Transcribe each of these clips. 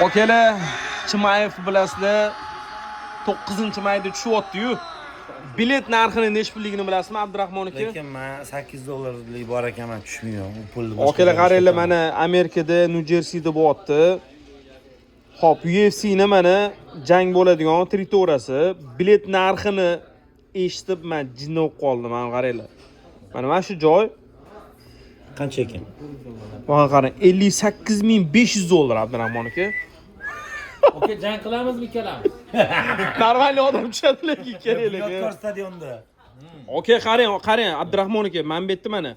Akalar, Chimayev bilasizlar, 9-mayda tushyapti-yu. Bilet narxini nech pulligini bilasizmi, Abdurahmon aka? Lekin men $8 bor ekanman, tushmayman. U pulni Akalar qaranglar, mana Amerikada, Nyu-Jersida bo'lyapti. Xo'p, UFC ni mana jang bo'ladigan territoriyasi. Bilet narxini eshitib men jinni bo'lib qoldim, mana qaranglar. Mana shu joy qancha ekan? Mana qarang, $58,500 Abdurahmon aka. Oke, jang qilamizmi ikkalamiz? Normal odam tushadi lekin kerakli. Bunyodkor stadionda. Okey, qarang Abdurahmon aka, men bu yerda mana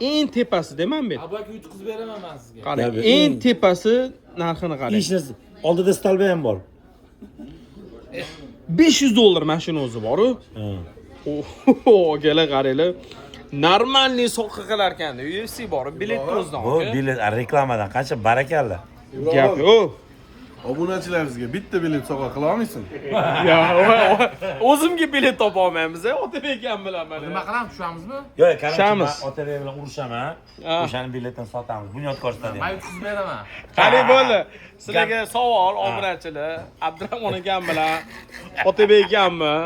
eng tepasida men bu yerda. Abaka yutqizib beraman men sizga. Qarang, eng tepasi narxini qarang. Hech narsa. Oldida stalba ham bor. $500 mana shuni o'zi bor-ku. Akalar qaranglar. Normalniy soqqa qilar ekanda, UFC bor, bilet o'zidan. Bu bilet reklamadan qancha barakalla. Gap yo'q. Obunachilarimizga bitta bilet sovg'a qila olmaysan? Ya, o'zimga bilet topa olmaymiz, Otabek ham bilan mana. Nima qilamiz, tushamizmi? Yo'q, qarang, Tushamiz. Otabek bilan urushaman. O'shaning biletini sotamiz. Bunyodkor stadion. Men yutqizib beraman. Qani bo'ldi. Sizlarga savol, obunachilar, Abdurahmon akam bilan Otabek akammi?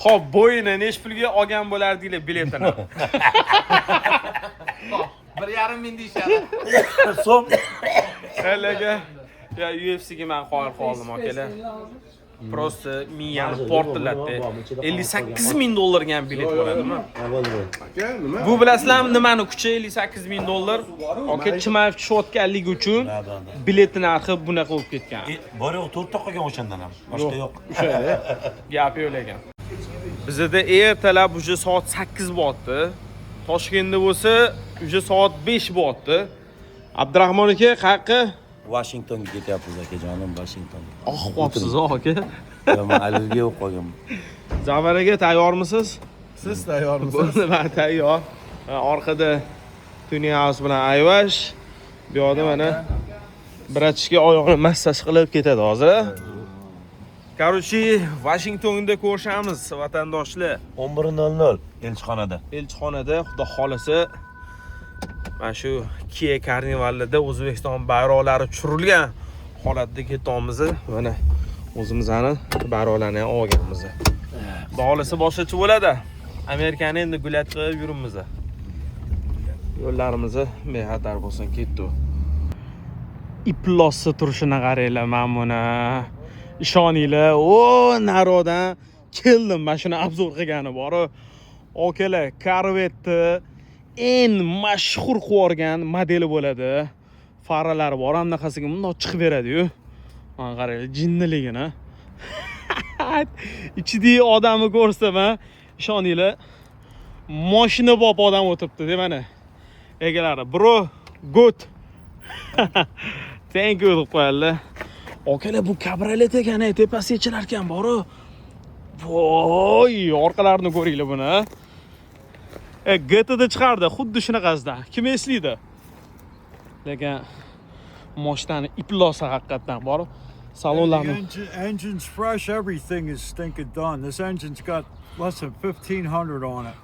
Xo'p, bo'yini nech pulga olgan bo'lardinglar biletini? 1,5 ming deyshadi. So'm. Sizlarga ya UFC'ga men qoyil qoldim akalar. Prosta miyani portlatdi. $58,000 ga ham bilet bo'ladimi? Aka, nima? Bu bilasizlarmi nimani kuchi $58,000? Aka Chimayev tushayotganligi uchun bilet narxi bunaqa bo'lib ketgan. Bor yo'q, 4 ta qolgan o'shandan ham. Boshqa yo'q. O'sha gap yo'q ekan. Bizda ertalab uje soat 8 bo'lyapti. Toshkentda bo'lsa uje soat 5 bo'lyapti. Abdurahmon aka, qayerga? Washingtonga ketyapmiz akajonim, Washingtonga. Qo'yapsiz aka. Men allergiya bo'lib qolganman. Zamar aka, tayyormisiz? Siz tayyormisiz? Bo'ldi, men tayyor. Orqada Tony House bilan Ayvash. Bu yoqda mana biratishga oyoqni massaj qilib ketadi hozir. Короче, Washingtonda ko'rishamiz vatandoshlar. 11:00 elchixonada. Elchixonada xudo xolasa mana shu Kia karnivalida O'zbekiston bayroqlari tushirilgan holatda ketamiz. Mana o'zimizning bayroqlarni ham olganmiz. Xudo xolasa boshqacha bo'ladi. Amerikani endi gulat qilib yurimiz. Yo'llarimiz bexatar bo'lsin, ketdi. Iplossi turishini qaranglar, men buni ishoninglar, narodan keldim, mana shuni obzor qilgani bor. Okalar, Corvette eng mashhur qo'rgan modeli bo'ladi. Faralari bor, hamnaqasiga bundoq chiqib beradi-yu. Mana qaranglar, jinniligini. Ichidagi odamni ko'rsam, ishoninglar, mashina bop odam o'tiribdi, deb mana. Egalari, bro, good. Thank you deb qo'yadilar. Okalar, bu kabriolet ekan, tepasiga chilar ekan bor-ku. Voy, orqalarini ko'ringlar buni. GT'da chiqardi, xuddi shunaqasidan. Kim eslaydi? Lekin mashinani iplosi haqiqatan bor. Salonlarni Engine's fresh, everything is stinking done. This engine's got less than 1,500 on it.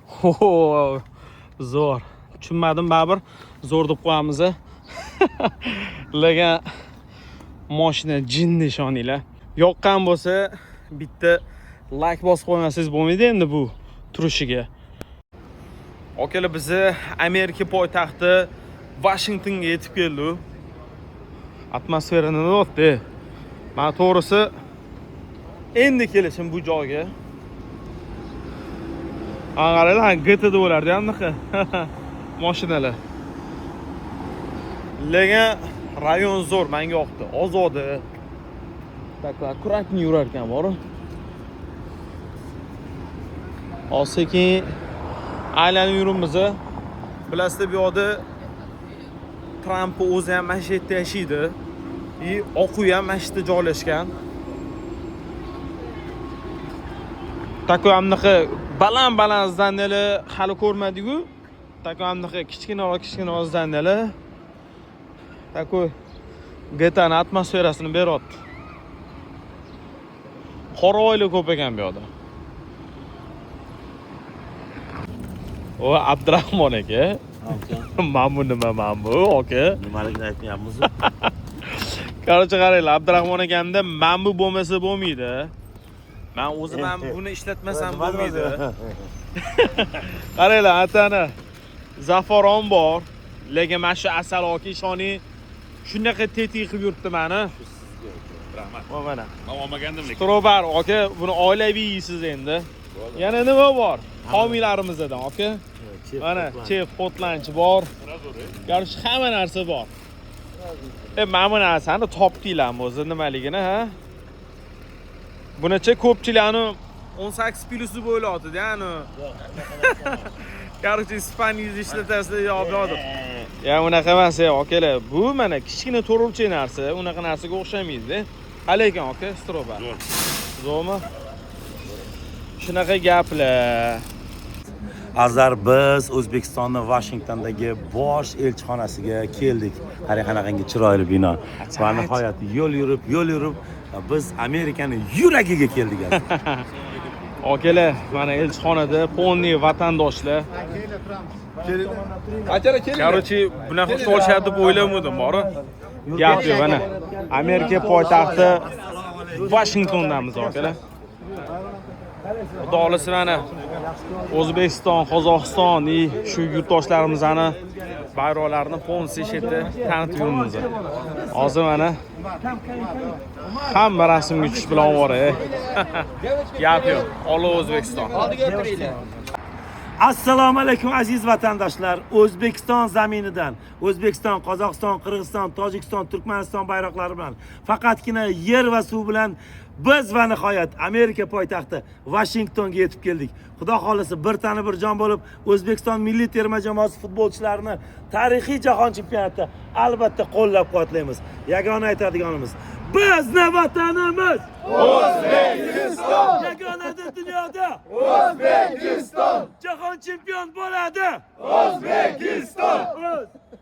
zo'r. Tushunmadim baribir, zo'r deb qo'yamiz. Lekin mashina jinni, ishoninglar. Yoqqan bo'lsa, bitta like bosib qo'ymasangiz bo'lmaydi endi bu turishiga. Okalar, biz Amerika poytaxti Washingtonga yetib keldik. Atmosfera nima bo'pti? Men to'g'risi endi kelishim bu joyga. Qaranglar, GT'da bo'lardi hamnaqa mashinalar. Lekin rayon zo'r, menga yoqdi. Ozodi. Takla akkuratni yurar ekan, bor. Sekin aylanib yurimiz. Bilasizlar, bu yoqda Trump o'zi ham mana shu yerda yashaydi. Oquv ham mana shu yerda joylashgan. Tako hamnaqa baland zdaniylar hali ko'rmadik-ku. Tako hamnaqa kichkina zdaniylar. Tako GTA'ning atmosferasini beryapti. Qora oylar ko'p ekan bu yoqda. O Abdurahmon aka. Mana bu nima, mana bu aka? Nimaligini aytmayapmiz. Qarorcha qaranglar, Abdurahmon akamda men bu bo'lmasa bo'lmaydi. Men o'zim ham buni ishlatmasam bo'lmaydi. Qaranglar, atana zafaron bor, lekin mana shu asal yoki ishoni shunaqa tetik qilib yuribdi meni. Rahmat. Mana. Men olmagandim lekin. Strobar aka, buni oilaviy yeysiz endi. Yana nima bor? Homiylarimizdan aka. Mana chef hotlanch bor. Qarshi hamma narsa bor. Mana bu narsani topdinglarmi o'zi nimaligini, ha? Bunacha ko'pchilikni 18 plus deb o'ylaydi, ya'ni. Qarshi Ispaniya ishlatasizlar yo'q. Ya unaqa emas, akalar. Bu mana kichkina to'ruvchi narsa, unaqa narsaga o'xshamaydi. Qale ekan aka, stroba. Zo'mi? Shunaqa gaplar. Azar biz O'zbekistonning Washingtondagi bosh elchixonasiga keldik. Qarang qanaqangi chiroyli bino. Va nihoyat yo'l yurib biz Amerikaning yuragiga keldik. Akalar, mana elchixonada ponni vatandoshlar. Короче, bunaqa qilishadi deb o'ylamadim, bori. Gap yo'q, mana. Amerika poytaxti Washingtondamiz, akalar. Xudo xolisa mana O'zbekiston, Qozog'iston, shu yurtdoshlarimizning bayroqlarini fonsi shetda tanitib yuribmiz. Hozir mana hamma rasmga tushish bilan bor. Gap yo'q. Olov O'zbekiston. Assalomu alaykum aziz vatandoshlar. O'zbekiston zaminidan, O'zbekiston, Qozog'iston, Qirg'iziston, Tojikiston, Turkmaniston bayroqlari bilan, faqatgina yer va suv bilan biz va nihoyat Amerika poytaxti Washingtonga yetib keldik. Xudo xolisa bir tana bir jon bo'lib, O'zbekiston milliy terma jamoasi futbolchilarini tarixiy jahon chempionatida albatta qo'llab-quvvatlaymiz. Yagona aytadiganimiz, bizni vatanimiz O'zbekiston. Yagona dunyoda O'zbekiston. Jahon chempion bo'ladi. O'zbekiston.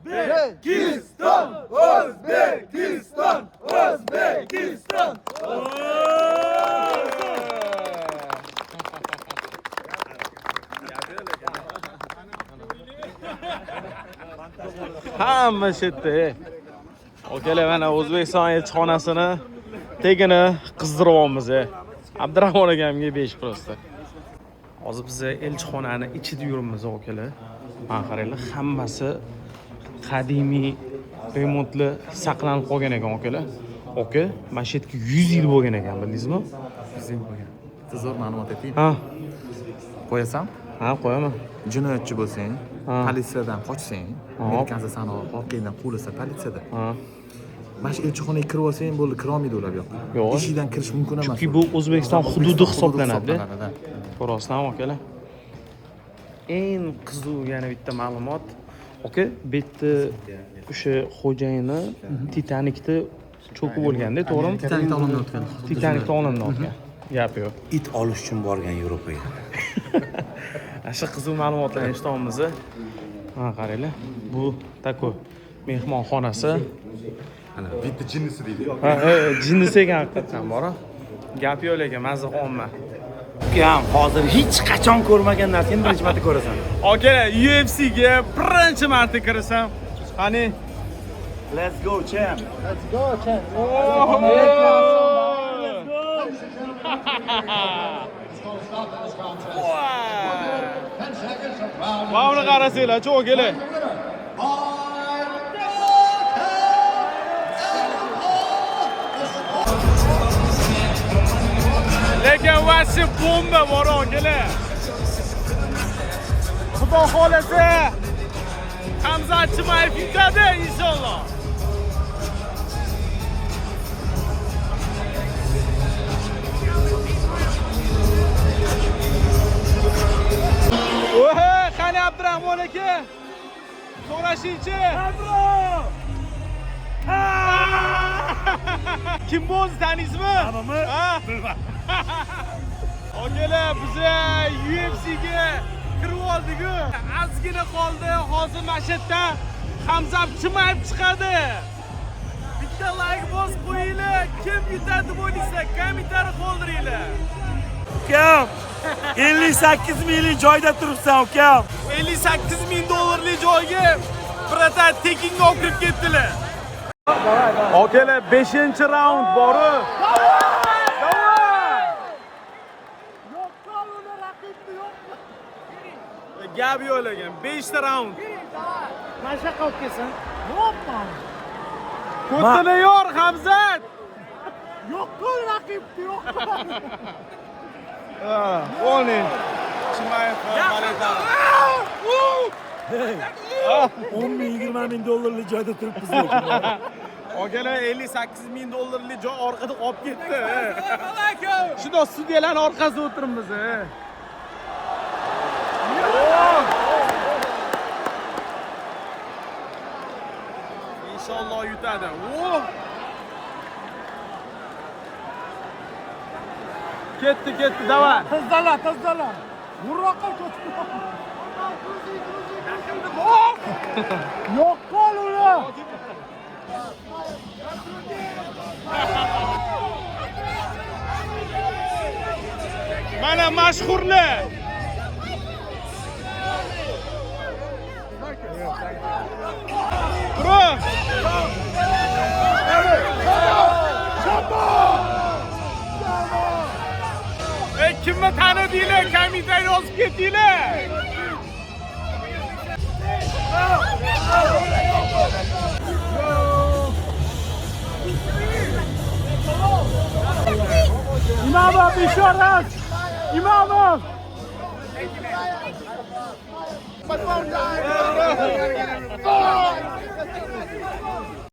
O'zbekiston. O'zbekiston. O'zbekiston. Hamma shetda. Akalar, mana O'zbekiston elchixonasini tegini qizdiryapmiz. Abdurahmon akamga 5 prosta. Hozir biz elchixonani ichida yuribmiz, akalar. Mana qaranglar, hammasi qadimiy remontli saqlanib qolgan ekan, akalar. Aka, mana shu yerga 100 yil bo'lgan ekan, bildingizmi? 100 yil bo'lgan. Tezroq ma'lumot ayting. Ha. Qo'yasam? Ha, qo'yaman. Jinoyatchi bo'lsang, politsiyadan qochsang, Amerikanza sani orqangdan quvlasa politsiyada. Ha. Mana shu elchixonaga kirib olsang, bo'ldi, kira olmaydi ular yo'q. Yo'q. Eshikdan kirish mumkin emas. Chunki bu O'zbekiston hududi hisoblanadi. To'g'risidan, akalar. Eng qiziq yana bitta ma'lumot. Aka, bu yerda o'sha xo'jayini Titanikda cho'kib bo'lganda, to'g'rimi? Titanikda olamdan o'tgan. Titanikda olamdan o'tgan. Gap yo'q. It olish uchun borgan Yevropaga. Shu qiziq ma'lumotlarni eshityapmiz. Ha, qaranglar. Bu tako mehmonxonasi. Ana bitta jinnisi deydi. Ha, jinnisi ekan haqiqatan bor. Gap yo'q lekin mazza qolman. Ukam, hozir hech qachon ko'rmagan narsani birinchi marta ko'rasan. Akalar, UFC ga birinchi marta kirsam, qani Let's go, champ. Mana qarasanglar, cho'q kelar. Lekin vasi bomba bor akalar. Xudo xolasa Hamza Chimayev yutadi inshaalloh. Oha, qani Abdurahmon aka? So'rashingchi. Kim bo'ldi, taniysizmi? Hamma? Akalar, biz UFC ga kirib oldik-ku. Ozgina qoldi. Hozir mana shu yerda Hamza Chimayev chiqadi. Bitta like bosib qo'yinglar. Kim yutadi deb o'ylaysiz? Kommentariy qoldiringlar. Ukam, 58 minglik joyda turibsan, ukam. 58 ming dollarlik joyga birata tekinga olib kirib ketdilar. Akalar 5-raund bori. Gap yo'q ekan. 5-raund. Mashaqqa olib kelsin. Hoppa. Ko'tini yor Hamzat. Yo'q qo'l raqibni yo'q. O'ning. Chimayev Valida. 10 ming, 20 ming dollarlik joyda turibmiz lekin. Akalar 58 ming dollarlik joy orqada qolib ketdi. Shundoq sudyalarning orqasida o'tiribmiz. İnşallah yutadi. Ketdi, davam. Tezdalar. Burroqqa ko'chib. Yo'q qo'l uni. Mana mashhurlar. Bro. Kimni tanidinglar? Kommentariy yozib ketinglar. İmamov Bishorat. İmamov.